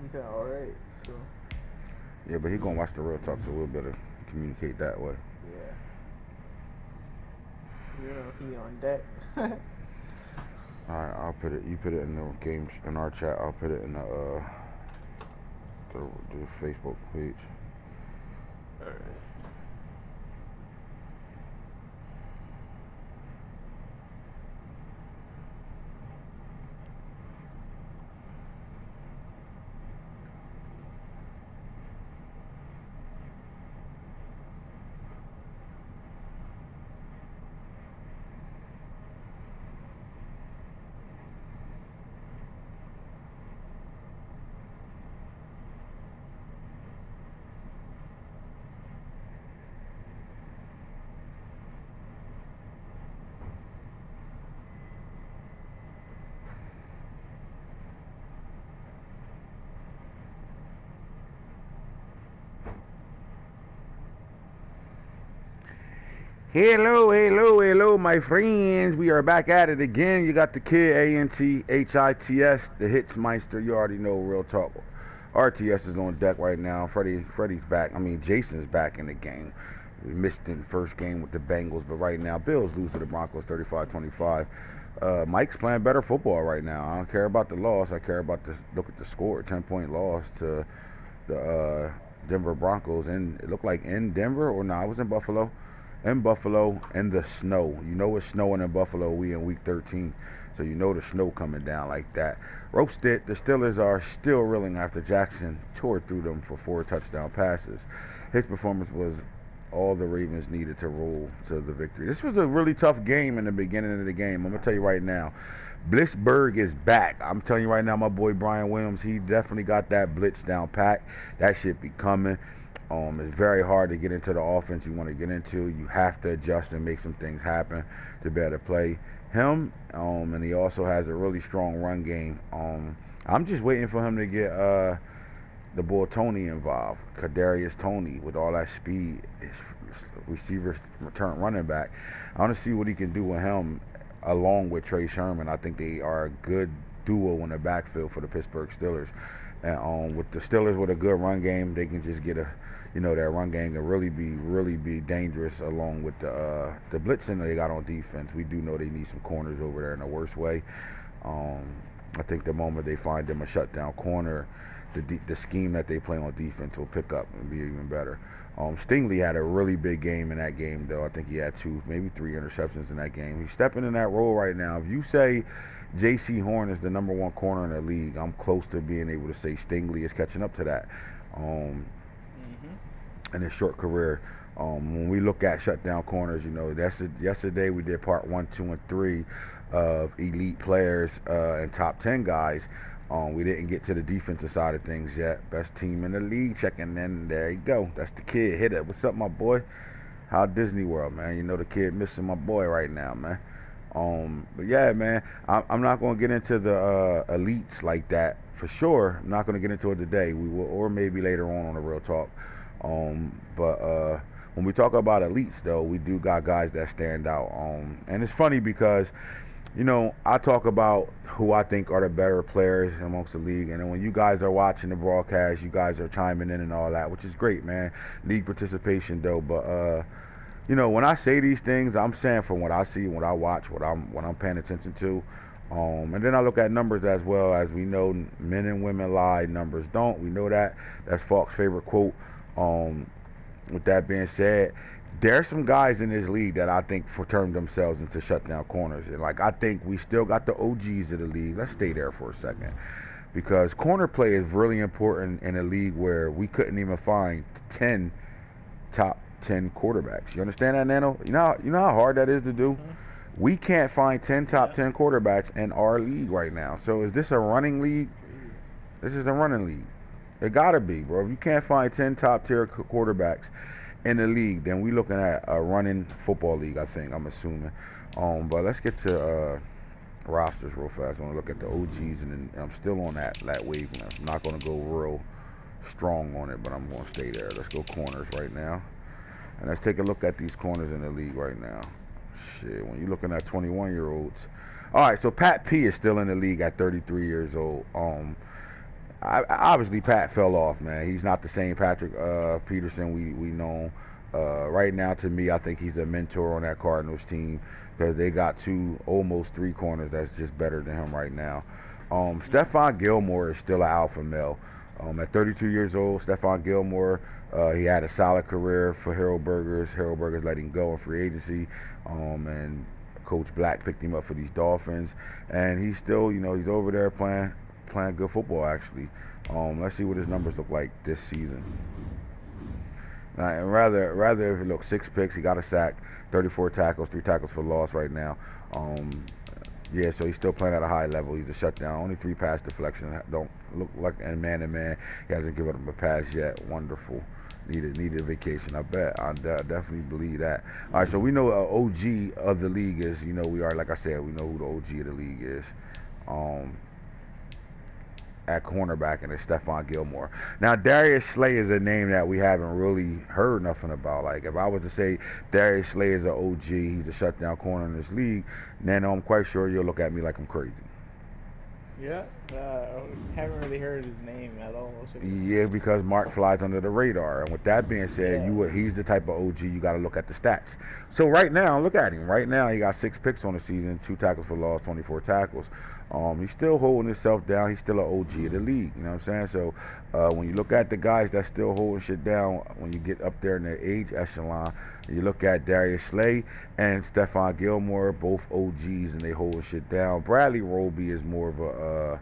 He said alright, so. Yeah, but he gonna watch the real talk, so we'll better communicate that way. Yeah. You know, he on deck. Alright, I'll put it. You put it in the games in our chat. I'll put it in the Facebook page. Alright. Hello, my friends. We are back at it again. You got the kid, AntHits, the hits meister. You already know, real talk. R.T.S is on deck right now. Freddie's back. I mean, Jason's back in the game. We missed the first game with the Bengals, but right now, Bills lose to the Broncos 35-25. Mike's playing better football right now. I don't care about the loss. I care about this. Look at the score. 10-point loss to the Denver Broncos. And it looked like in Denver, or no, it was in Buffalo. In Buffalo, in the snow. You know it's snowing in Buffalo. We in week 13, so you know the snow coming down like that. Roasted. The Steelers are still reeling after Jackson tore through them for 4 touchdown passes. His performance was all the Ravens needed to roll to the victory. This was a really tough game in the beginning of the game. I'm gonna tell you right now, Blitzburg is back. I'm telling you right now, my boy Brian Williams, he definitely got that blitz down pat. That shit be coming. It's very hard to get into the offense you want to get into. You have to adjust and make some things happen to be able to play him. And he also has a really strong run game. I'm just waiting for him to get the boy Tony involved. Kadarius Tony with all that speed, his receiver return running back. I want to see what he can do with him along with Trey Sherman. I think they are a good duo in the backfield for the Pittsburgh Steelers. And with the Steelers with a good run game, they can just get their run game can really be dangerous along with the blitzing they got on defense. We do know they need some corners over there in the worst way. I think the moment they find them a shutdown corner, the scheme that they play on defense will pick up and be even better. Stingley had a really big game in that game, though. I think he had 2, maybe 3 interceptions in that game. He's stepping in that role right now. If you say J.C. Horn is the number 1 corner in the league, I'm close to being able to say Stingley is catching up to that in his short career. When we look at shutdown corners, yesterday we did part 1, 2, and 3 of elite players and top 10 guys. We didn't get to the defensive side of things yet. Best team in the league checking in. There you go. That's the kid. Hit it. What's up, my boy? How Disney World, man? You know the kid missing my boy right now, man. But yeah, man, I'm not going to get into the elites like that for sure. I'm not going to get into it today. We will, or maybe later on the Real Talk. But when we talk about elites, though, we do got guys that stand out. And it's funny because, I talk about who I think are the better players amongst the league, and then when you guys are watching the broadcast, you guys are chiming in and all that, which is great, man. League participation, though, but when I say these things, I'm saying from what I see, what I watch, what I'm paying attention to. And then I look at numbers as well. As we know, men and women lie, numbers don't. We know that. That's Falk's favorite quote. With that being said, there's some guys in this league that I think turned themselves into shutdown corners. And I think we still got the OGs of the league. Let's stay there for a second. Because corner play is really important in a league where we couldn't even find 10 top 10 quarterbacks. You understand that, Nano? You know how hard that is to do? Mm-hmm. We can't find 10 top 10 quarterbacks in our league right now. So is this a running league? This is a running league. It gotta be, bro. If you can't find 10 top tier quarterbacks in the league, then we looking at a running football league, I think, I'm assuming. But let's get to rosters real fast. I want to look at the OGs, and I'm still on that wavelength. I'm not going to go real strong on it, but I'm going to stay there. Let's go corners right now. And let's take a look at these corners in the league right now. Shit, when you're looking at 21-year-olds. All right, so Pat P is still in the league at 33 years old. Obviously Pat fell off, man. He's not the same Patrick Peterson we know. Right now, to me, I think he's a mentor on that Cardinals team because they got almost three corners that's just better than him right now. Stephon Gilmore is still an alpha male. At 32 years old, Stephon Gilmore, he had a solid career for Harold Burgers. Harold Burgers let him go in free agency, and Coach Black picked him up for these Dolphins, and he's still, he's over there playing good football actually. Let's see what his numbers look like this season. And rather if you look, 6 picks, he got a sack, 34 tackles, 3 tackles for loss right now. Yeah, so he's still playing at a high level. He's a shutdown. Only 3 pass deflections. Don't look like, and man, he hasn't given him a pass yet. Wonderful. Needed a vacation. I bet. I definitely believe that. All right, so we know OG of the league is. We are, like I said, we know who the OG of the league is. At cornerback, and it's Stephon Gilmore. Now, Darius Slay is a name that we haven't really heard nothing about. Like, if I was to say Darius Slay is an OG, he's a shutdown corner in this league, then I'm quite sure you'll look at me like I'm crazy. Yeah, haven't really heard his name at all. Yeah, because Mark flies under the radar. And with that being said, he's the type of OG you got to look at the stats. So right now, look at him. Right now, he got 6 picks on the season, 2 tackles for loss, 24 tackles. He's still holding himself down. He's still an OG of the league. You know what I'm saying? So when you look at the guys that still holding shit down, when you get up there in the age echelon, you look at Darius Slay and Stephon Gilmore, both OGs, and they holding shit down. Bradley Roby is more of a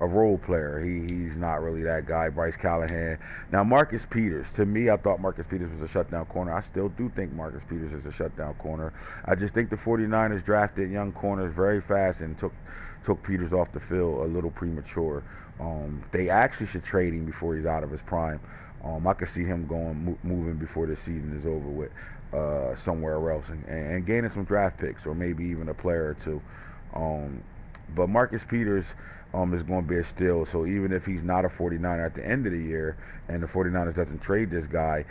role player. He's not really that guy. Bryce Callahan. Now Marcus Peters. To me, I thought Marcus Peters was a shutdown corner. I still do think Marcus Peters is a shutdown corner. I just think the 49ers drafted young corners very fast and took Peters off the field a little premature. They actually should trade him before he's out of his prime. I could see him moving before the season is over with somewhere else and gaining some draft picks or maybe even a player or two. But Marcus Peters is going to be a steal. So even if he's not a 49er at the end of the year and the 49ers doesn't trade this guy,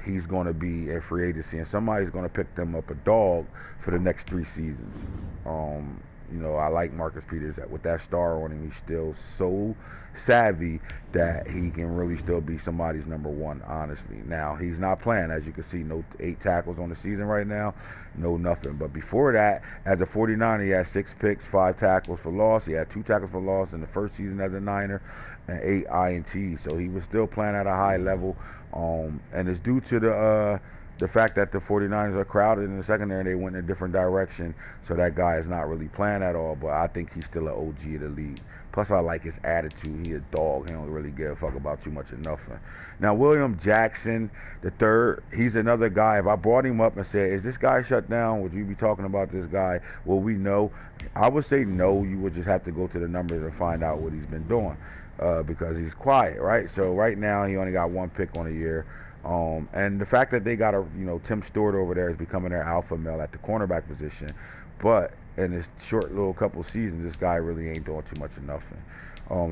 he's going to be a free agency and somebody's going to pick them up a dog for the next 3 seasons. I like Marcus Peters. With that star on him, he's still so savvy that he can really still be somebody's number 1, honestly. Now, he's not playing. As you can see, no 8 tackles on the season right now. No nothing. But before that, as a 49er, he had 6 picks, 5 tackles for loss. He had 2 tackles for loss in the first season as a Niner and 8 INTs. So he was still playing at a high level. And it's due to the fact that the 49ers are crowded in the secondary, they went in a different direction, so that guy is not really playing at all, but I think he's still an OG of the league. Plus, I like his attitude. He a dog. He don't really give a fuck about too much of nothing. Now, William Jackson, the third, he's another guy. If I brought him up and said, is this guy shut down, would you be talking about this guy? Well, we know. I would say no. You would just have to go to the numbers and find out what he's been doing because he's quiet, right? So right now, he only got 1 pick on the year. And the fact that they got Tim Stewart over there is becoming their alpha male at the cornerback position, but in this short little couple seasons, this guy really ain't doing too much of nothing.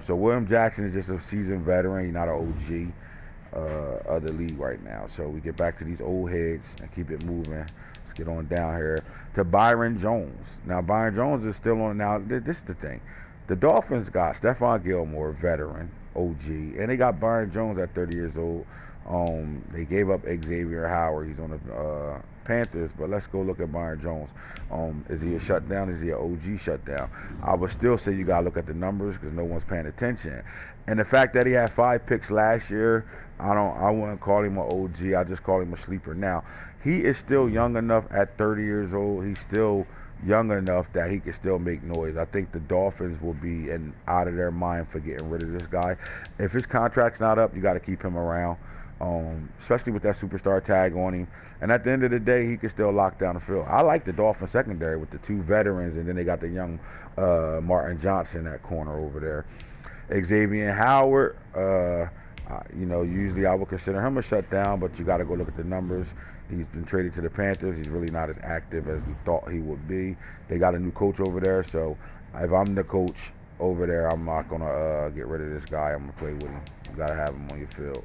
So William Jackson is just a seasoned veteran. He's not an OG of the league right now. So we get back to these old heads and keep it moving. Let's get on down here to Byron Jones. Now Byron Jones is still on. Now this is the thing. The Dolphins got Stephon Gilmore, veteran, OG, and they got Byron Jones at 30 years old. They gave up Xavier Howard. He's on the Panthers, but let's go look at Byron Jones. Is he a shutdown? Is he an OG shutdown? I would still say you got to look at the numbers because no one's paying attention. And the fact that he had 5 picks last year, I wouldn't call him an OG. I just call him a sleeper. Now, he is still young enough at 30 years old. He's still young enough that he can still make noise. I think the Dolphins will be out of their mind for getting rid of this guy. If his contract's not up, you got to keep him around. Especially with that superstar tag on him. And at the end of the day, he can still lock down the field. I like the Dolphins secondary with the 2 veterans, and then they got the young Martin Johnson at corner over there. Xavier Howard, usually I would consider him a shutdown, but you got to go look at the numbers. He's been traded to the Panthers. He's really not as active as we thought he would be. They got a new coach over there, so if I'm the coach over there, I'm not going to get rid of this guy. I'm going to play with him. You got to have him on your field.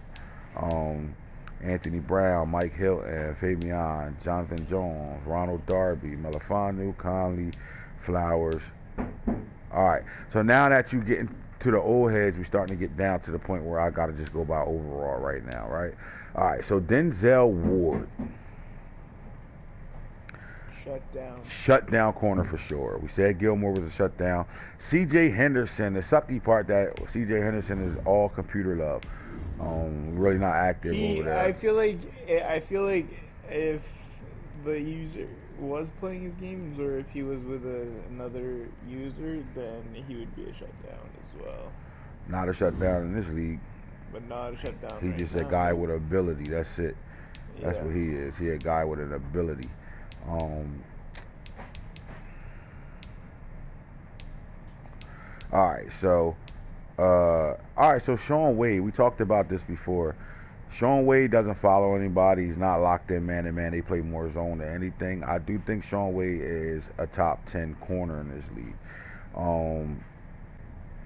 Anthony Brown, Mike Hilton, Fabian, Jonathan Jones, Ronald Darby, Melifanu, Conley, Flowers. All right. So now that you get to the old heads, we're starting to get down to the point where I got to just go by overall right now, right? All right, so Denzel Ward. Shut down corner for sure. We said Gilmore was a shutdown. C.J. Henderson, the sucky part that C.J. Henderson is all computer love. Really not active over there. I feel like if the user was playing his games, or if he was with another user, then he would be a shutdown as well. Not a shutdown in this league. But not a shutdown. He's just a guy with ability. That's it. That's what he is. He a guy with an ability. Alright, so Sean Wade, we talked about this before. Sean Wade doesn't follow anybody. He's not locked in man to man. They play more zone than anything. I do think Sean Wade is a top 10 corner in this league.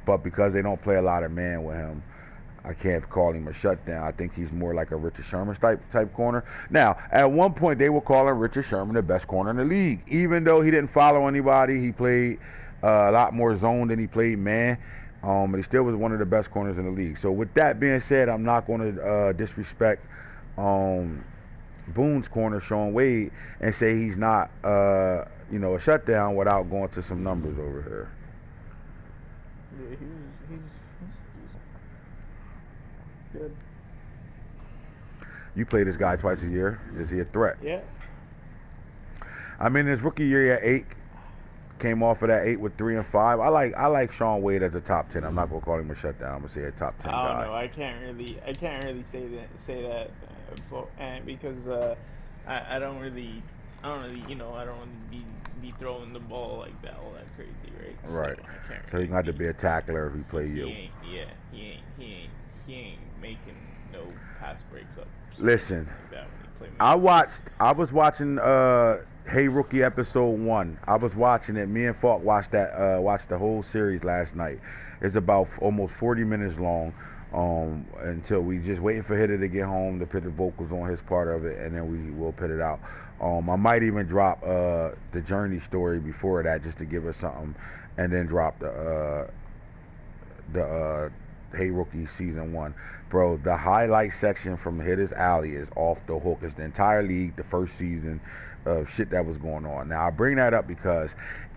But because they don't play a lot of man with him, I can't call him a shutdown. I think he's more like a Richard Sherman type corner. Now, at one point, they were calling Richard Sherman the best corner in the league. Even though he didn't follow anybody, he played a lot more zone than he played man. But he still was one of the best corners in the league. So with that being said, I'm not going to disrespect Boone's corner, Sean Wade, and say he's not a shutdown without going to some numbers over here. Yeah, he's good. You play this guy twice a year. Is he a threat? Yeah. I mean, his rookie year, he had 8. Came off of that 8 with 3 and 5. I like Sean Wade as a top 10. I'm not gonna call him a shutdown. I'm gonna say a top 10 guy. I don't know. I can't really say that because I don't really be throwing the ball like that all that crazy, right? Right. So he's gonna have to be a tackler if he play you. He ain't making no pass breaks up. Listen, like I was watching Hey Rookie episode 1. I was watching it. Me and Falk watched the whole series last night. It's about almost 40 minutes long. Until we just waiting for Hitter to get home to put the vocals on his part of it, and then we will put it out. I might even drop the Journey story before that just to give us something, and then drop the Hey Rookie season 1. Bro, the highlight section from Hitter's Alley is off the hook. It's the entire league, the first season of shit that was going on. Now I bring that up because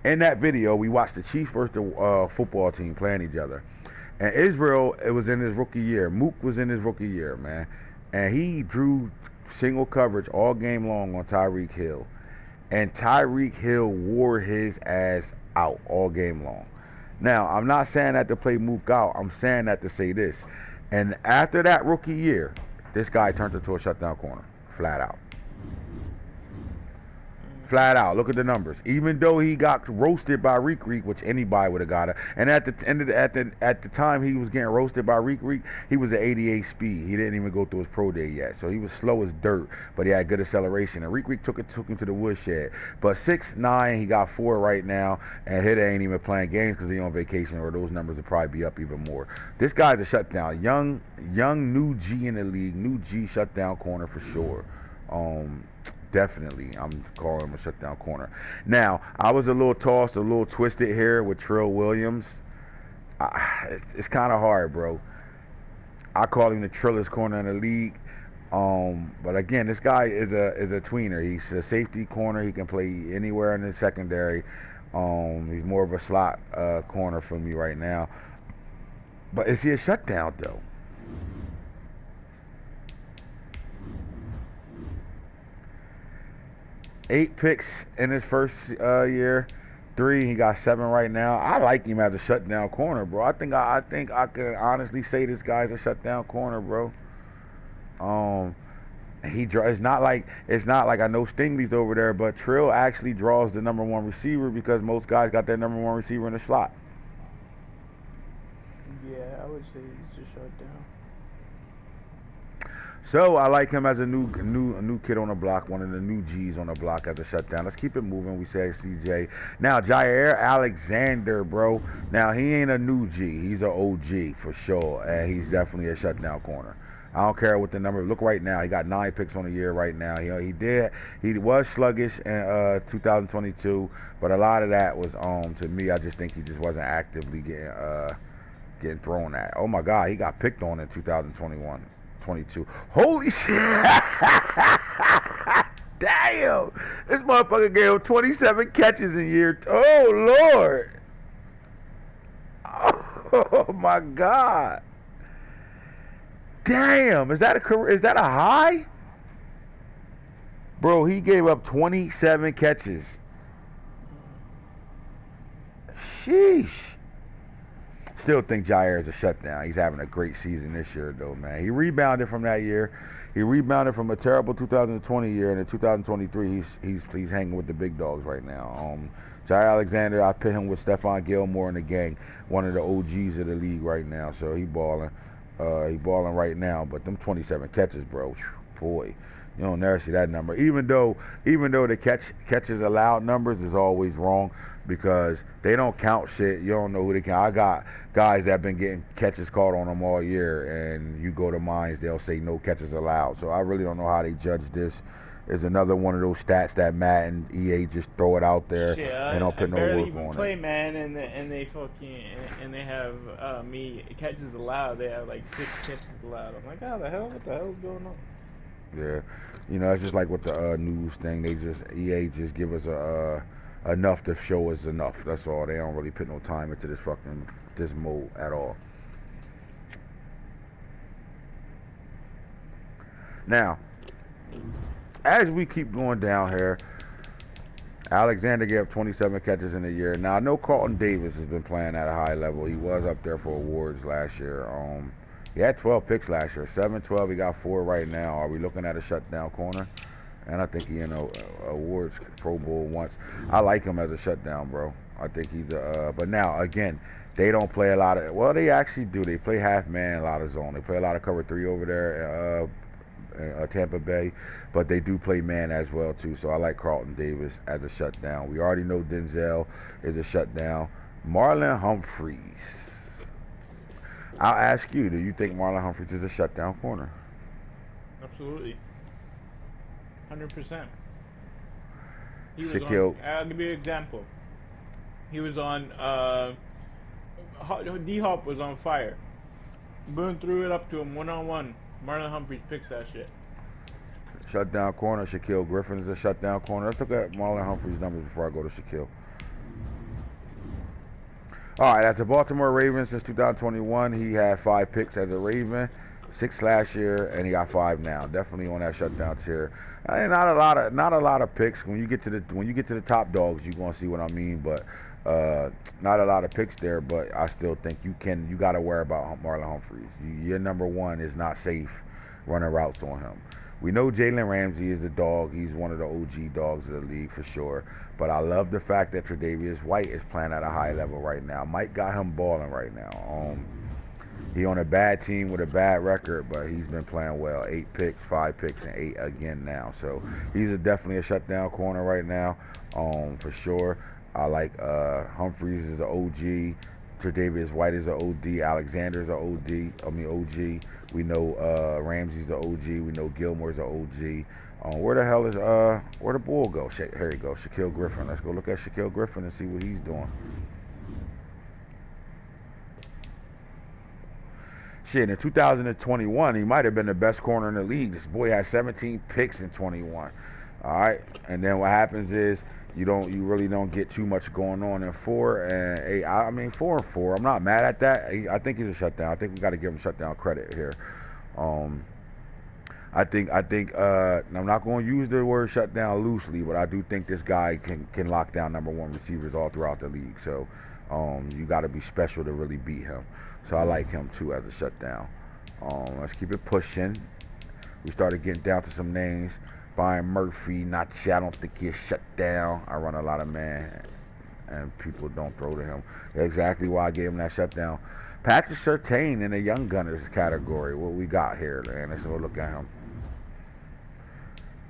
in that video we watched the Chiefs versus the football team playing each other. And Israel, it was in his rookie year. Mook was in his rookie year, man. And he drew single coverage all game long on Tyreek Hill. And Tyreek Hill wore his ass out all game long. Now, I'm not saying that to play Mook out. I'm saying that to say this. And after that rookie year, this guy turned into a shutdown corner. Flat out. Flat out. Look at the numbers. Even though he got roasted by Reek, which anybody would have got it. And at the time he was getting roasted by Reek, he was at 88 speed. He didn't even go through his pro day yet, so he was slow as dirt. But he had good acceleration. And Reek took him to the woodshed. But 6'9", he got 4 right now, and Hitter ain't even playing games because he's on vacation, or those numbers will probably be up even more. This guy's a shutdown. Young new G in the league. New G shutdown corner for sure. Definitely, I'm calling him a shutdown corner. Now, I was a little tossed, a little twisted here with Trill Williams. It's kind of hard, bro. I call him the trillest corner in the league. But again, this guy is a tweener. He's a safety corner. He can play anywhere in the secondary. He's more of a slot corner for me right now. But is he a shutdown, though? 8 picks in his first year, 3. He got 7 right now. I like him as a shutdown corner, bro. I think I could honestly say this guy's a shutdown corner, bro. It's not like I know Stingley's over there, but Trill actually draws the number 1 receiver because most guys got their number 1 receiver in the slot. Yeah, I would say he's a shutdown. So I like him as a new kid on the block, one of the new G's on the block as a shutdown. Let's keep it moving. We say CJ. Now Jair Alexander, bro. Now he ain't a new G. He's an OG for sure, and he's definitely a shutdown corner. I don't care what the number. Look right now. He got 9 picks on the year right now. He was sluggish in 2022, but a lot of that was to me. I just think he just wasn't actively getting getting thrown at. Oh my God, he got picked on in 2021, 22. Holy shit! Damn, this motherfucker gave him 27 catches in year. Oh Lord! Oh my God! Damn, is that a high? Bro, he gave up 27 catches. Sheesh. Still think Jair is a shutdown. He's having a great season this year, though, man. He rebounded from that year. He rebounded from a terrible 2020 year, and in 2023, he's hanging with the big dogs right now. Jair Alexander, I put him with Stephon Gilmore in the gang, one of the OGs of the league right now. So he balling. He balling right now. But them 27 catches, bro, boy, you don't never see that number. Even though the catches allowed numbers is always wrong, because they don't count shit. You don't know who they count. I got guys that have been getting catches called on them all year, and you go to mines, they'll say no catches allowed. So I really don't know how they judge this. It's another one of those stats that Madden, EA just throw it out there and don't put no work on it. I barely even play, man, and they fucking and they have me catches allowed. They have like 6 catches allowed. I'm like, how the hell? What the hell is going on? Yeah, you know, it's just like with the news thing. EA just give us enough to show us enough. That's all. They don't really put no time into this mode at all. Now, as we keep going down here, Alexander gave up 27 catches in a year. Now, I know Carlton Davis has been playing at a high level. He was up there for awards last year. He had 12 picks last year. 7-12. He got 4 right now. Are we looking at a shutdown corner? And I think he in awards Pro Bowl once. I like him as a shutdown, bro. I think he's but now again, they don't play a lot of. Well, they actually do. They play half man, a lot of zone. They play a lot of cover 3 over there, Tampa Bay, but they do play man as well too. So I like Carlton Davis as a shutdown. We already know Denzel is a shutdown. Marlon Humphreys. I'll ask you, do you think Marlon Humphreys is a shutdown corner? Absolutely. 100%. Shaquille. I'll give you an example. He was on, D-Hop was on fire. Boone threw it up to him one-on-one. Marlon Humphreys picks that shit. Shutdown corner. Shaquille Griffin is a shutdown corner. Let's look at Marlon Humphreys' numbers before I go to Shaquille. All right, as a Baltimore Ravens since 2021, he had 5 picks as a Raven, 6 last year, and he got 5 now. Definitely on that shutdown tier. Not a lot of picks. When you get to the top dogs, you're gonna see what I mean. But not a lot of picks there. But I still think you got to worry about Marlon Humphreys. Your number one is not safe running routes on him. We know Jalen Ramsey is a dog. He's one of the OG dogs of the league for sure. But I love the fact that Tre'Davious White is playing at a high level right now. Mike got him balling right now. He on a bad team with a bad record, but he's been playing well. 8 picks, 5 picks, and 8 again now. So he's definitely a shutdown corner right now, for sure. I like Humphreys is an OG. Tre'Davious White is an OD. Alexander's an OG. We know Ramsey's the OG. We know Gilmore's an OG. Where the hell is where the bull go? Here he goes, Shaquille Griffin. Let's go look at Shaquille Griffin and see what he's doing. Shit, in 2021, he might have been the best corner in the league. This boy had 17 picks in 21. All right, and then what happens is you really don't get too much going on in 4 and 8. I mean 4 and 4. I'm not mad at that. I think he's a shutdown. I think we got to give him shutdown credit here. I think I'm not going to use the word shutdown loosely, but I do think this guy can lock down number 1 receivers all throughout the league. So you got to be special to really beat him. So I like him too as a shutdown. Let's keep it pushing. We started getting down to some names. Brian Murphy, I don't think he's shut down. I run a lot of man, and people don't throw to him. Exactly why I gave him that shutdown. Patrick Surtain in the Young Gunners category. What we got here, man? Let's go look at him.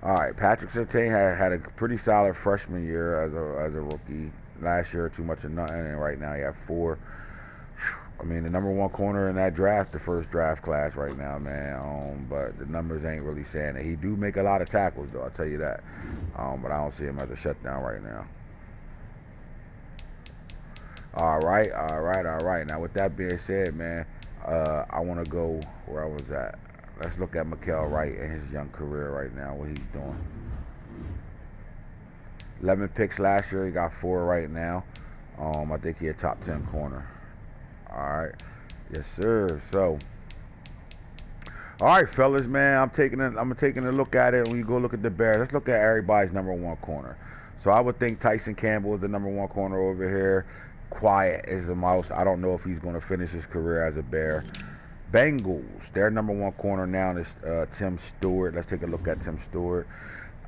All right, Patrick Surtain had a pretty solid freshman year as a rookie. Last year, too much of nothing, and right now he had 4. I mean, the number 1 corner in that draft, the first draft class right now, man. But the numbers ain't really saying it. He do make a lot of tackles, though, I'll tell you that. But I don't see him as a shutdown right now. All right, all right, all right. Now, with that being said, man, I want to go where I was at. Let's look at Mikael Wright and his young career right now, what he's doing. 11 picks last year. He got 4 right now. I think he a top 10 corner. All right. Yes, sir. So, all right, fellas, man. I'm taking a look at it. When you go look at the Bears, let's look at everybody's number 1 corner. So I would think Tyson Campbell is the number 1 corner over here. Quiet as a mouse. I don't know if he's going to finish his career as a Bear. Bengals, their number 1 corner now is Tim Stewart. Let's take a look at Tim Stewart.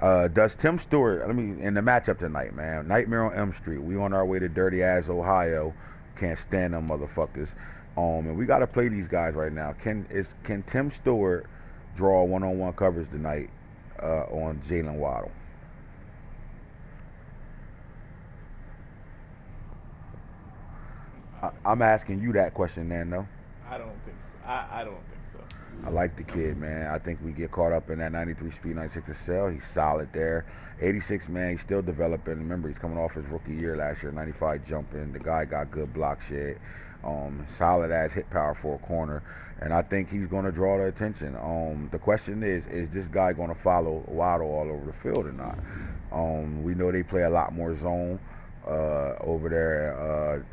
Does Tim Stewart, in the matchup tonight, man, Nightmare on Elm Street. We on our way to dirty ass Ohio. Can't stand them motherfuckers. And we got to play these guys right now. Can Tim Stewart draw one-on-one coverage tonight on Jalen Waddle? I'm asking you that question, Nando. I don't think so. I don't think so. I like the kid, man. I think we get caught up in that 93 speed, 96 excel. He's solid there. 86, man, he's still developing. Remember, he's coming off his rookie year last year, 95 jumping. The guy got good block shed. Solid ass hit power for a corner. And I think he's going to draw the attention. The question is this guy going to follow Waddle all over the field or not? We know they play a lot more zone over there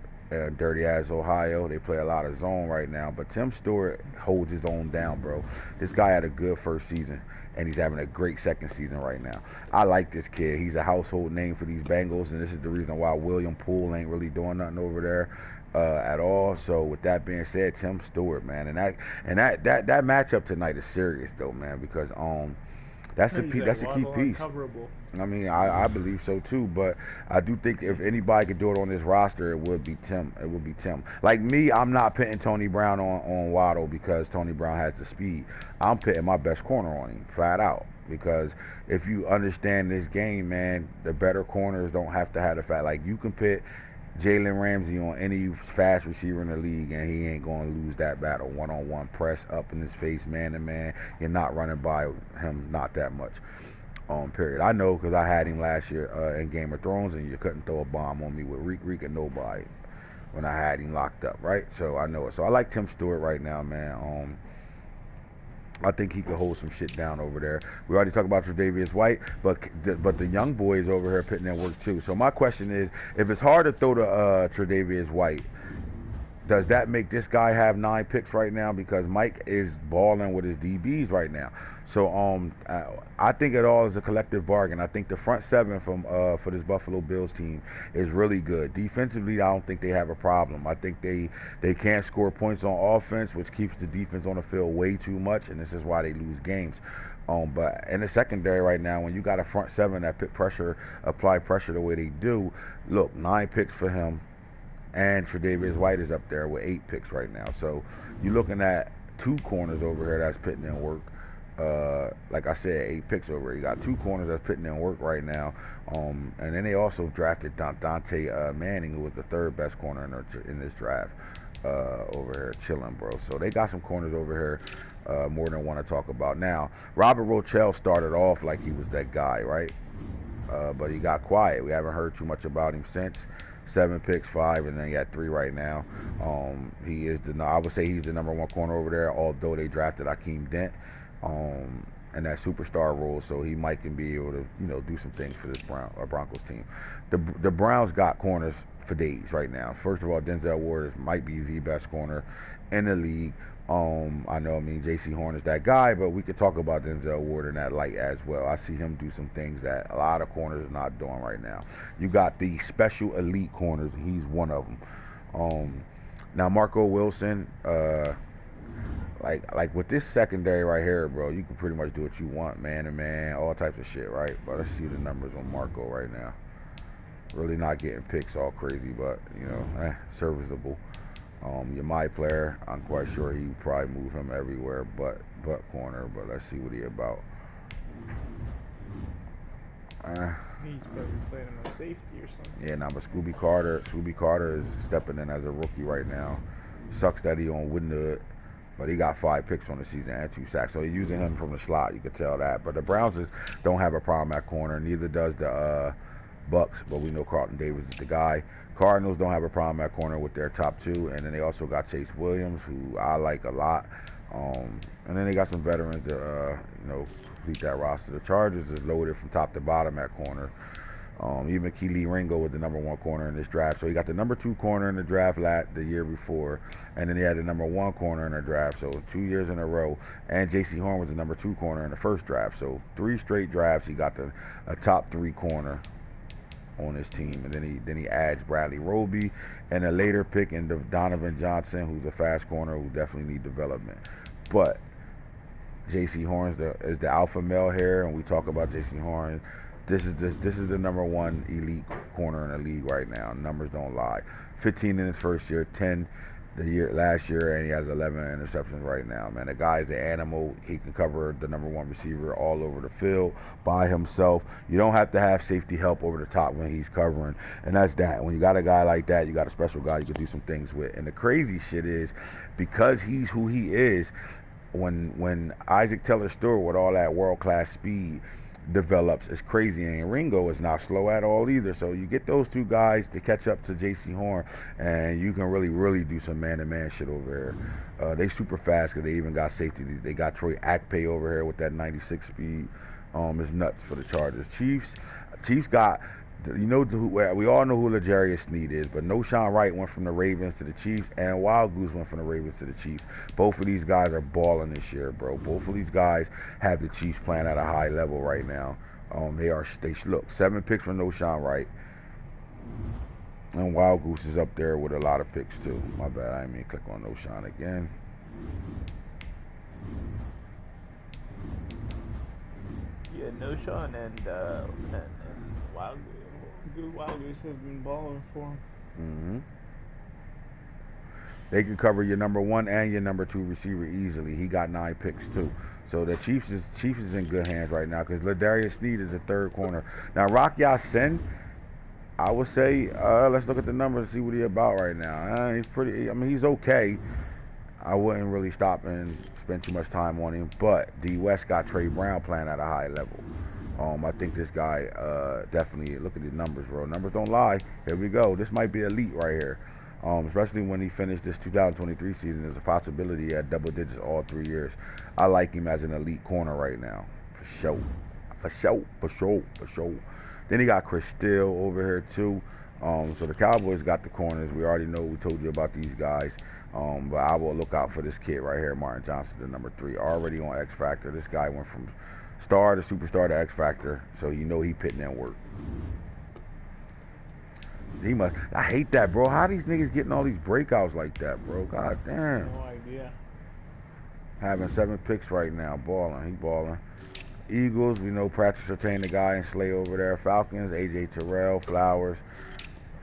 dirty ass Ohio. They play a lot of zone right now, but Tim Stewart holds his own down, bro. This guy had a good first season, and he's having a great second season right now. I like this kid. He's a household name for these Bengals, and this is the reason why William Poole ain't really doing nothing over there at all. So with that being said, Tim Stewart, man, and that matchup tonight is serious though, man, because that's the key piece. I believe so too, but I do think if anybody could do it on this roster, it would be Tim. It would be Tim. Like me, I'm not pitting Tony Brown on Waddle because Tony Brown has the speed. I'm pitting my best corner on him, flat out. Because if you understand this game, man, the better corners don't have to have the fact. Like you can pit Jalen Ramsey on any fast receiver in the league, and he ain't going to lose that battle. One-on-one press up in his face, man-to-man. You're not running by him, not that much. Period. I know because I had him last year in Game of Thrones, and you couldn't throw a bomb on me with Reek and nobody when I had him locked up, right? So I know it. So I like Tim Stewart right now, man. I think he could hold some shit down over there. We already talked about Tre'Davious White, but the young boys over here putting in work too. So my question is, if it's hard to throw to Tre'Davious White, does that make this guy have 9 picks right now? Because Mike is balling with his DBs right now. So I think it all is a collective bargain. I think the front 7 for this Buffalo Bills team is really good. Defensively, I don't think they have a problem. I think they can't score points on offense, which keeps the defense on the field way too much, and this is why they lose games. But in the secondary right now, when you got a front 7 that apply pressure the way they do, look, 9 picks for him. And Tre'Davious White is up there with 8 picks right now. So you're looking at 2 corners over here that's putting in work. Like I said, 8 picks over here. You got 2 corners that's putting in work right now. And then they also drafted Dante Manning, who was the 3rd best corner in this draft over here, chilling, bro. So they got some corners over here more than one to talk about. Now, Robert Rochell started off like he was that guy, right? But he got quiet. We haven't heard too much about him since. 7 picks, 5, and then he got 3 right now. I would say he's the number 1 corner over there, although they drafted Akeem Dent in that superstar role, so he might can be able to, do some things for this Broncos team. The Browns got corners for days right now. First of all, Denzel Ward might be the best corner in the league. J.C. Horn is that guy, but we could talk about Denzel Ward in that light as well. I see him do some things that a lot of corners are not doing right now. You got the special elite corners. He's one of them. Now, Marco Wilson, like with this secondary right here, bro, you can pretty much do what you want, man-to-man, all types of shit, right? But let's see the numbers on Marco right now. Really not getting picks all crazy, but, serviceable. Your my player, I'm quite sure he probably move him everywhere but corner, but let's see what he about. He's probably playing him on safety or something. Yeah, but Scooby Carter is stepping in as a rookie right now. Sucks that he on Woodnut, but he got 5 picks on the season and 2 sacks, so he's using him from the slot. You could tell that. But the Browns don't have a problem at corner. Neither does Bucks, but we know Carlton Davis is the guy. Cardinals don't have a problem at corner with their top two, and then they also got Chase Williams, who I like a lot. And then they got some veterans to, complete that roster. The Chargers is loaded from top to bottom at corner. Even Kelee Ringo was the number one corner in this draft. So he got the number two corner in the draft the year before, and then he had the number one corner in the draft. So 2 years in a row. And J.C. Horn was the number two corner in the first draft. So 3 straight drafts he got a top 3 corner on his team. And then he adds Bradley Roby and a later pick in Donovan Johnson, who's a fast corner who definitely need development. But J.C. Horn is the alpha male here, and we talk about J.C. Horn. This is the number one elite corner in the league right now. Numbers don't lie. 15 in his first year, 10 last year, and he has 11 interceptions right now. Man, the guy's an animal. He can cover the number one receiver all over the field by himself. You don't have to have safety help over the top when he's covering, and that's that. When you got a guy like that, you got a special guy you can do some things with. And the crazy shit is, because he's who he is, when Isaac Taylor-Stewart with all that world-class speed develops, it's crazy. And Ringo is not slow at all either. So you get those two guys to catch up to J.C. Horn, and you can really do some man-to-man shit over here. They super fast because they even got safety. They got Troy Akpe over here with that 96 speed. It's nuts for the Chargers. Chiefs got, we all know who L'Jarius Sneed is, but Noshawn Wright went from the Ravens to the Chiefs, and Wild Goose went from the Ravens to the Chiefs. Both of these guys are balling this year, bro. Both of these guys have the Chiefs playing at a high level right now. Look, 7 picks for Noshawn Wright, and Wild Goose is up there with a lot of picks too. My bad, I didn't mean to click on Noshawn again. Yeah, Noshawn and Wild Goose have been balling for him. Mm-hmm. They can cover your number one and your number two receiver easily. He got 9 picks too. So the Chiefs is in good hands right now because L'Jarius Sneed is the third corner. Now Rock Ya-Sin, I would say, let's look at the numbers and see what he's about right now. He's okay. I wouldn't really stop and spend too much time on him. But D West got Trey Brown playing at a high level. I think this guy definitely, look at the numbers, bro. Numbers don't lie. Here we go. This might be elite right here. Especially when he finished this 2023 season. There's a possibility at double digits all 3 years. I like him as an elite corner right now. For sure. Then he got Chris Steele over here too. So the Cowboys got the corners. We already know, we told you about these guys. But I will look out for this kid right here, Martin Johnson, the number 3. Already on X Factor. This guy went from star to superstar to X Factor. So you know he putting in work. I hate that, bro. How these niggas getting all these breakouts like that, bro? God damn. No idea. Having 7 picks right now. He balling. Eagles, we know Patrick Surtain, the guy, and Slay over there. Falcons, A.J. Terrell, Flowers.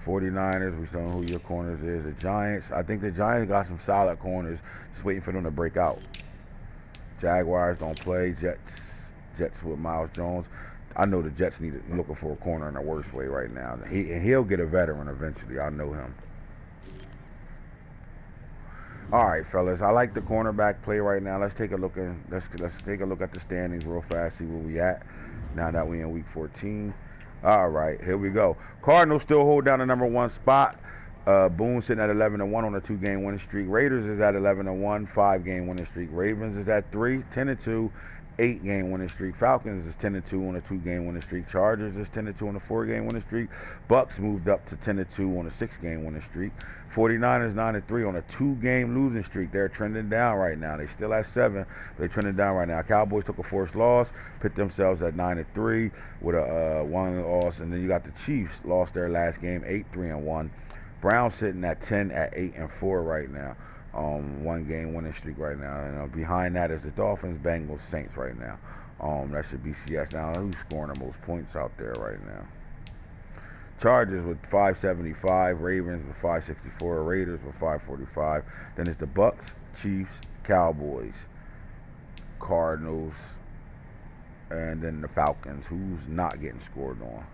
49ers, we know who your corners is. The Giants, I think the Giants got some solid corners. Just waiting for them to break out. Jaguars don't play. Jets with Miles Jones. I know the Jets looking for a corner in the worst way right now. He'll get a veteran eventually. I know him. All right, fellas. I like the cornerback play right now. Let's take a look at the standings real fast. See where we at now that we in week 14. All right, here we go. Cardinals still hold down the number 1 spot. Boone sitting at 11-1 on a 2-game winning streak. Raiders is at 11-1, 5-game winning streak. Ravens is at 3, 10-2. 8-game winning streak. Falcons is 10-2 on a 2-game winning streak. Chargers is 10-2 on a 4-game winning streak. Bucks moved up to 10-2 on a 6-game winning streak. 49ers 9-3 on a 2-game losing streak. They're trending down right now. They still at 7, but they're trending down right now. Cowboys took a forced loss, put themselves at 9-3 with a 1 loss, and then you got the Chiefs lost their last game 8-3-1. Browns sitting at 10 at 8-4 right now. 1-game winning streak right now. And behind that is the Dolphins, Bengals, Saints right now. That should be CS. Now, who's scoring the most points out there right now? Chargers with 575, Ravens with 564, Raiders with 545. Then it's the Bucks, Chiefs, Cowboys, Cardinals, and then the Falcons, who's not getting scored on.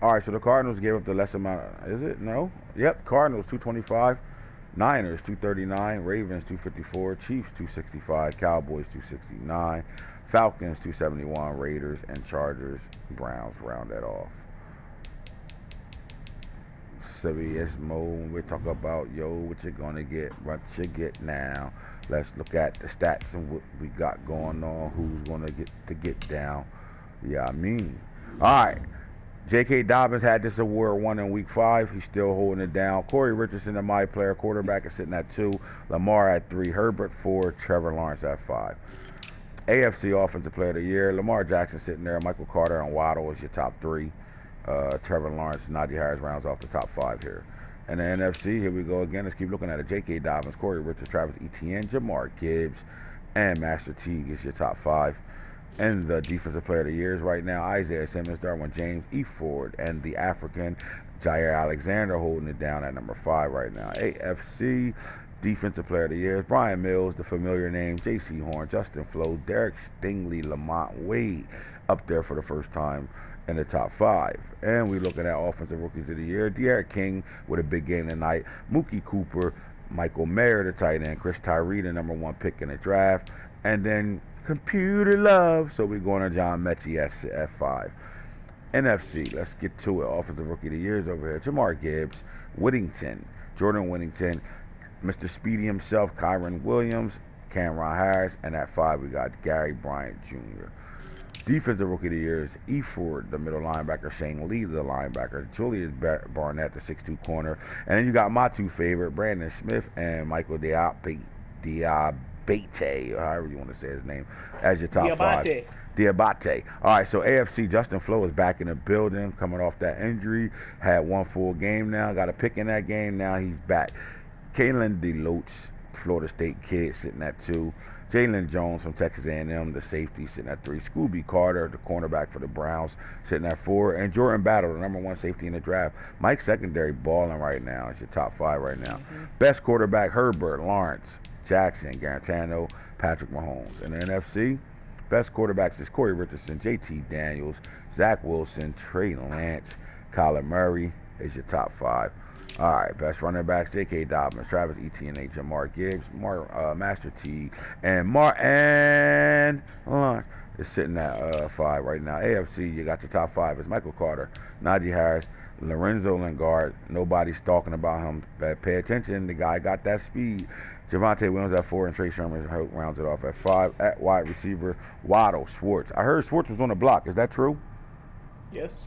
All right, so the Cardinals gave up the less amount. Is it? No. Yep, Cardinals 225, Niners 239, Ravens 254, Chiefs 265, Cowboys 269, Falcons 271, Raiders and Chargers, Browns round that off. Serious mode. We talk about what you're gonna get, what you get now. Let's look at the stats and what we got going on. Who's gonna get down? Yeah, I mean, all right. J.K. Dobbins had this award won in week 5. He's still holding it down. Corey Richardson, the my player quarterback, is sitting at 2. Lamar at 3. Herbert 4. Trevor Lawrence at 5. AFC Offensive Player of the Year. Lamar Jackson sitting there. Michael Carter and Waddle is your top 3. Trevor Lawrence, Najee Harris rounds off the top 5 here. And the NFC, here we go again. Let's keep looking at it. J.K. Dobbins, Corey Richardson, Travis Etienne, Jamar Gibbs, and Master Teague is your top 5. And the Defensive Player of the Years right now, Isaiah Simmons, Darwin James, E. Ford, and the African Jair Alexander holding it down at number 5 right now. AFC Defensive Player of the Year, Brian Mills, the familiar name, J.C. Horn, Justin Flo, Derek Stingley, Lamont Wade up there for the first time in the top 5. And we're looking at Offensive Rookies of the Year, De'Aaron King with a big game tonight, Mookie Cooper, Michael Mayer, the tight end, Chris Tyree, the number 1 pick in the draft, and then Computer Love, so we're going to John Mechie at 5. NFC, let's get to it. Offensive Rookie of the Years over here. Jamar Gibbs, Whittington, Jordan Whittington, Mr. Speedy himself, Kyron Williams, Cameron Harris, and at 5 we got Gary Bryant Jr. Defensive Rookie of the Year is E. Ford, the middle linebacker, Shane Lee, the linebacker, Julius Barnett, the 6'2 corner, and then you got my 2 favorite, Brandon Smith and Michael Diabate, or however you want to say his name, as your top 5. Diabate. All right, so AFC, Justin Flo is back in the building, coming off that injury, had 1 full game now, got a pick in that game, now he's back. Kalen DeLoach, Florida State kid, sitting at 2. Jalen Jones from Texas A&M, the safety, sitting at 3. Scooby Carter, the cornerback for the Browns, sitting at 4. And Jordan Battle, the number 1 safety in the draft. Mike secondary balling right now. It's your top 5 right now. Best quarterback, Herbert, Lawrence, Jackson, Garantano, Patrick Mahomes. In the NFC, best quarterbacks is Corey Richardson, JT Daniels, Zach Wilson, Trey Lance, Kyler Murray is your top 5. All right, best running backs, J.K. Dobbins, Travis Etienne, Jamar Gibbs, Master T, and Martin Lawrence is sitting at 5 right now. AFC, you got your top 5. It's Michael Carter, Najee Harris, Lorenzo Lingard. Nobody's talking about him. Pay attention. The guy got that speed. Javonte Williams at 4, and Trey Sherman rounds it off at 5. At wide receiver, Waddle, Schwartz. I heard Schwartz was on the block. Is that true? Yes,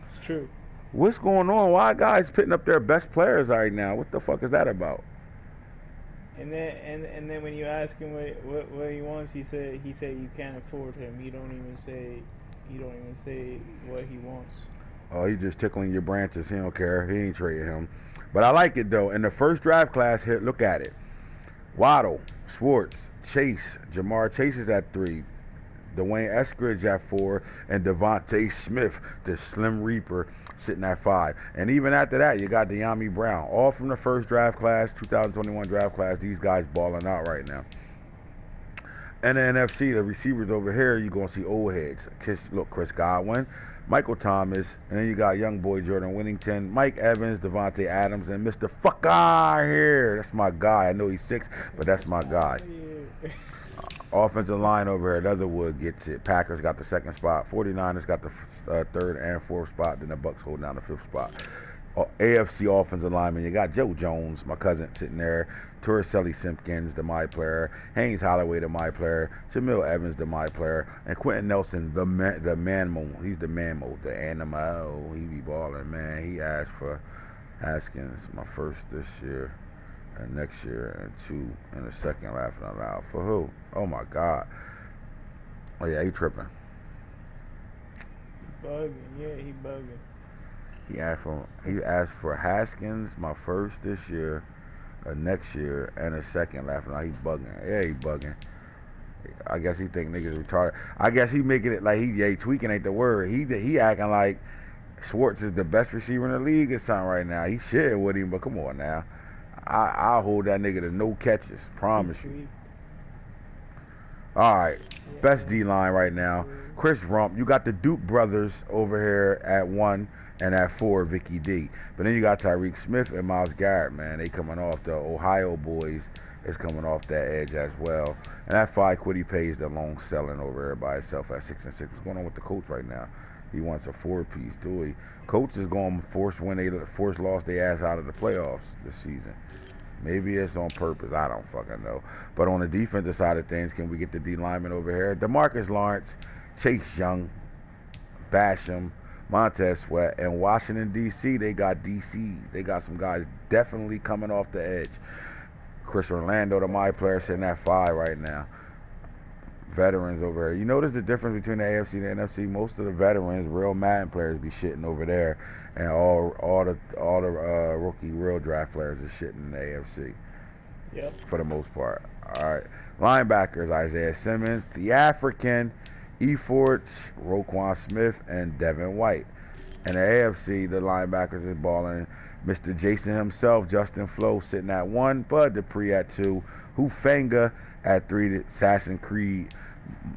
it's true. What's going on? Why guys putting up their best players right now? What the fuck is that about? And then when you ask him what he wants, he said you can't afford him. He don't even say what he wants. Oh, he's just tickling your branches. He don't care. He ain't trading him. But I like it though. In the first draft class here, look at it. Waddle, Schwartz, Chase, Jamar Chase is at 3. Dwayne Eskridge at 4, and Devontae Smith, the Slim Reaper, sitting at 5. And even after that, you got De'Ami Brown, all from the first draft class, 2021 draft class. These guys balling out right now. And the NFC, the receivers over here, you're going to see old heads. Chris Godwin, Michael Thomas, and then you got young boy Jordan Whittington, Mike Evans, Devontae Adams, and Mr. Fucker here. That's my guy. I know he's 6, but that's my guy. Offensive line over here, Leatherwood gets it. Packers got the 2nd spot. 49ers got the 3rd and 4th spot. Then the Bucks hold down the 5th spot. AFC offensive lineman, you got Joe Jones, my cousin, sitting there. Torricelli Simpkins, the my player. Haynes Holloway, the my player. Jamil Evans, the my player. And Quentin Nelson, the man-mo. He's the man-mo, the animal. He be balling, man. He asked for Haskins, my first this year. And next year, and 2 in the 2nd, laughing out loud. For who? Oh my God. Oh yeah, he tripping. Bugging, yeah, he bugging. He asked for Haskins, my first this year, next year, and a 2nd, laughing out. He bugging. Yeah, he bugging. I guess he think niggas retarded. I guess he making it like he tweaking ain't the word. He acting like Schwartz is the best receiver in the league or something right now. He shared with him, but come on now. I'll hold that nigga to no catches. Promise you. All right. Best D-line right now. Chris Rump. You got the Duke brothers over here at 1 and at 4, Vicky D. But then you got Tyreek Smith and Myles Garrett, man. They coming off the Ohio boys is coming off that edge as well. And that 5 quid he pays the long selling over there by itself at 6-6. What's going on with the coach right now? He wants a 4-piece, do he? Coach is going to force loss their ass out of the playoffs this season. Maybe it's on purpose. I don't fucking know. But on the defensive side of things, can we get the D lineman over here? DeMarcus Lawrence, Chase Young, Basham, Montez Sweat, and Washington, D.C., they got DCs. They got some guys definitely coming off the edge. Chris Orlando, the my player, sitting at 5 right now. Veterans over here. You notice the difference between the AFC and the NFC? Most of the veterans, real Madden players, be shitting over there, and all the rookie real draft players are shitting in the AFC. Yep. For the most part. All right. Linebackers: Isaiah Simmons, the African, E. Ford, Roquan Smith, and Devin White. And the AFC, the linebackers is balling. Mr. Jason himself, Justin Flo, sitting at 1, Bud Dupree at 2, Hufanga at 3, Assassin Creed,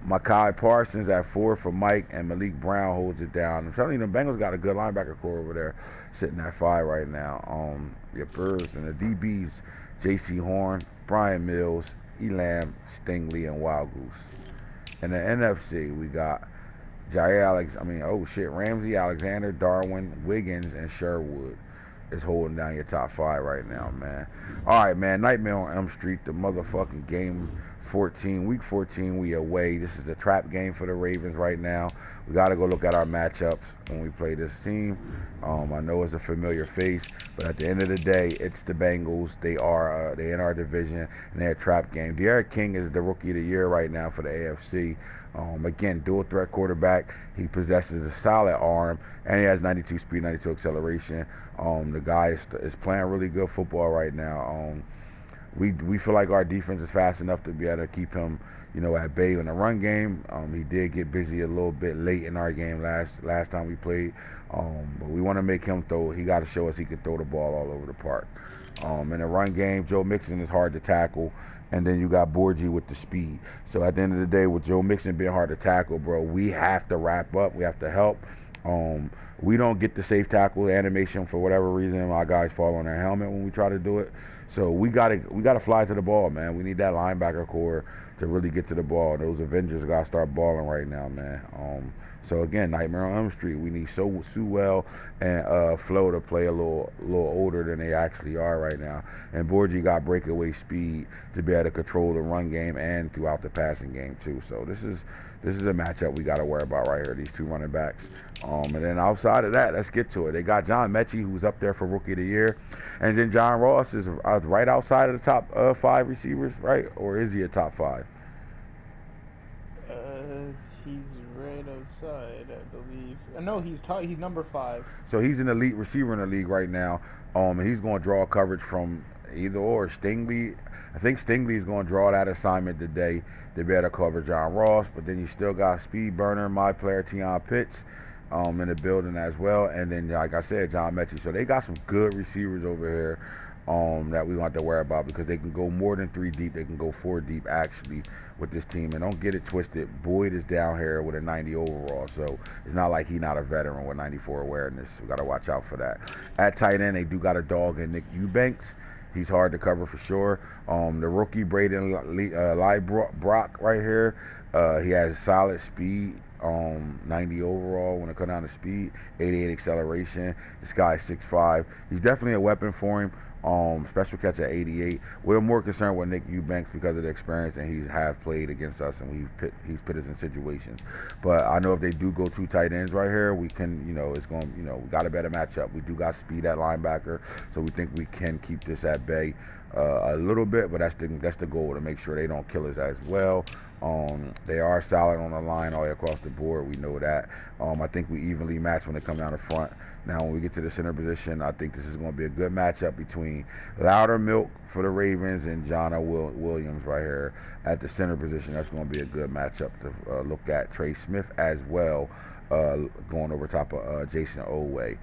Mekhi Parsons at 4 for Mike, and Malik Brown holds it down. I'm telling you, the Bengals got a good linebacker core over there, sitting at 5 right now. Your Birds and the DBs, J.C. Horn, Brian Mills, Elam, Stingley, and Wild Goose. In the NFC, we got Ramsey, Alexander, Darwin, Wiggins, and Sherwood is holding down your top 5 right now, man. All right, man. Nightmare on Elm Street, the motherfucking game 14, week 14, we away. This is the trap game for the Ravens right now. We got to go look at our matchups when we play this team. I know it's a familiar face, but at the end of the day, it's the Bengals. They in our division, and they're a trap game. De'Aaron King is the rookie of the year right now for the AFC. Again, dual threat quarterback. He possesses a solid arm, and he has 92 speed, 92 acceleration. The guy is playing really good football right now. We feel like our defense is fast enough to be able to keep him, at bay in the run game. He did get busy a little bit late in our game last time we played, but we want to make him throw. He got to show us he can throw the ball all over the park. In the run game, Joe Mixon is hard to tackle, and then you got Borgie with the speed. So at the end of the day, with Joe Mixon being hard to tackle, bro, we have to wrap up. We have to help. We don't get the safe tackle animation for whatever reason. Our guys fall on their helmet when we try to do it. So we gotta fly to the ball, man. We need that linebacker core to really get to the ball. Those Avengers gotta start balling right now, man. So again, Nightmare on Elm Street. We need Sewell and Flo to play a little older than they actually are right now. And Borgie got breakaway speed to be able to control the run game and throughout the passing game too. So this is a matchup we got to worry about right here, these two running backs. And then outside of that, let's get to it. They got John Mechie, who's up there for Rookie of the Year. And then John Ross is right outside of the top 5 receivers, right? Or is he a top 5? He's right outside, I believe. No, he's number 5. So he's an elite receiver in the league right now. And he's going to draw coverage from either or. Stingley, I think Stingley is going to draw that assignment today. They better cover John Ross, but then you still got speed burner, my player Tion Pitts, in the building as well. And then, like I said, John Mechie. So they got some good receivers over here that we want to worry about, because they can go more than 3 deep. They can go 4 deep actually with this team. And don't get it twisted. Boyd is down here with a 90 overall, so it's not like he's not a veteran with 94 awareness. We got to watch out for that. At tight end, they do got a dog in Nick Eubanks. He's hard to cover for sure. The rookie Braden Brock right here, he has solid speed, 90 overall when it comes down to speed, 88 acceleration. This guy is 6'5". He's definitely a weapon for him. Special catch at 88. We're more concerned with Nick Eubanks because of the experience, and he has played against us, and he's put us in situations. But I know if they do go 2 tight ends right here, we can, it's going, we got a better matchup. We do got speed at linebacker, so we think we can keep this at bay a little bit. But that's the goal, to make sure they don't kill us as well. They are solid on the line all across the board. We know that. I think we evenly match when they come down the front. Now, when we get to the center position, I think this is going to be a good matchup between Loudermilk for the Ravens and Jonna Williams right here at the center position. That's going to be a good matchup to look at. Trey Smith as well, going over top of Jason Oweh.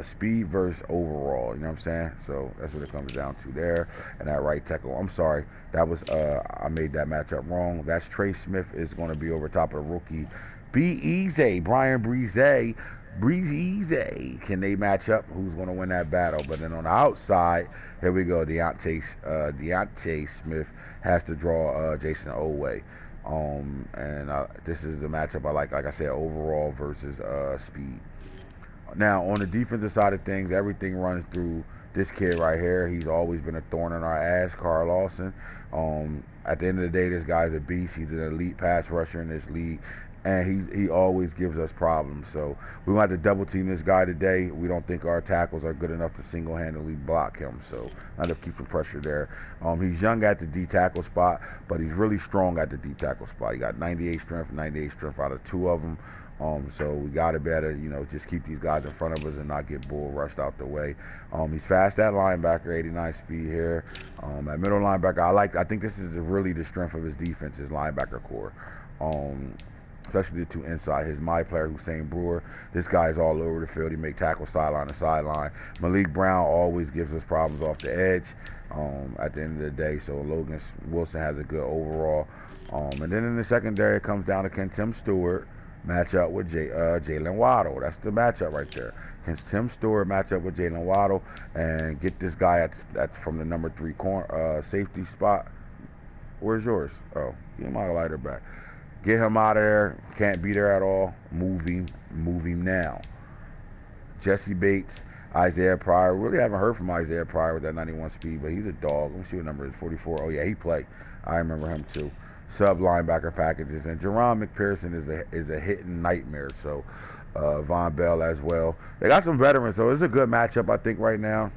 Speed versus overall, you know what I'm saying? So that's what it comes down to there. And that right tackle, I'm sorry, that was I made that matchup wrong. That's Trey Smith is going to be over top of the rookie B. Easy, Brian Brise, Breezy. Can they match up? Who's going to win that battle? But then on the outside, here we go. Deontay Smith has to draw Jason Oweh. And this is the matchup I like I said, overall versus speed. Now, on the defensive side of things, everything runs through this kid right here. He's always been a thorn in our ass, Carl Lawson. At the end of the day, this guy's a beast. He's an elite pass rusher in this league, and he always gives us problems. So we want to double team this guy today. We don't think our tackles are good enough to single-handedly block him. So I end up keeping pressure there. He's young at the D tackle spot, but he's really strong at the D tackle spot. He got 98 strength out of two of them. So we got to better, just keep these guys in front of us and not get bull rushed out the way. He's fast at linebacker, 89 speed here. At middle linebacker, I think this is really the strength of his defense, his linebacker core. Especially the two inside. His my player, Hussein Brewer, this guy's all over the field. He make tackles sideline to sideline. Malik Brown always gives us problems off the edge at the end of the day. So Logan Wilson has a good overall. And then in the secondary, it comes down to can Tim Stewart match up with Jalen Waddle. That's the matchup right there. Can Tim Stewart match up with Jalen Waddle and get this guy at from the number 3 corner safety spot? Where's yours? Oh, get my lighter back. Get him out of there. Can't be there at all. Move him now. Jesse Bates, Isaiah Pryor. Really haven't heard from Isaiah Pryor with that 91 speed, but he's a dog. Let me see what number is. 44. Oh yeah, he played. I remember him too. Sub linebacker packages, and Jerron McPherson is a hitting nightmare. So Von Bell as well. They got some veterans, so it's a good matchup I think right now.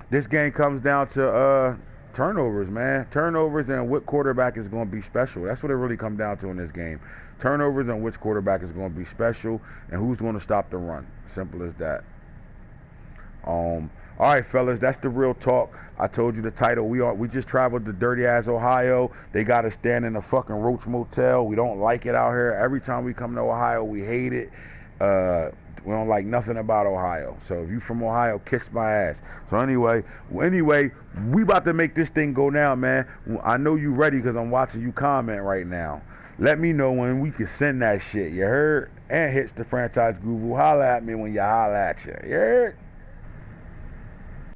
This game comes down to turnovers, man. Turnovers and what quarterback is going to be special. That's what it really comes down to in this game. Turnovers and which quarterback is going to be special and who's going to stop the run. Simple as that. All right, fellas, that's the real talk. I told you the title. We just traveled to dirty ass Ohio. They got us staying in a fucking Roach Motel. We don't like it out here. Every time we come to Ohio, we hate it. We don't like nothing about Ohio. So if you from Ohio, kiss my ass. So anyway, we about to make this thing go now, man. I know you ready because I'm watching you comment right now. Let me know when we can send that shit. You heard? AntHits, the franchise guru. Holla at me when you holla at you. You heard?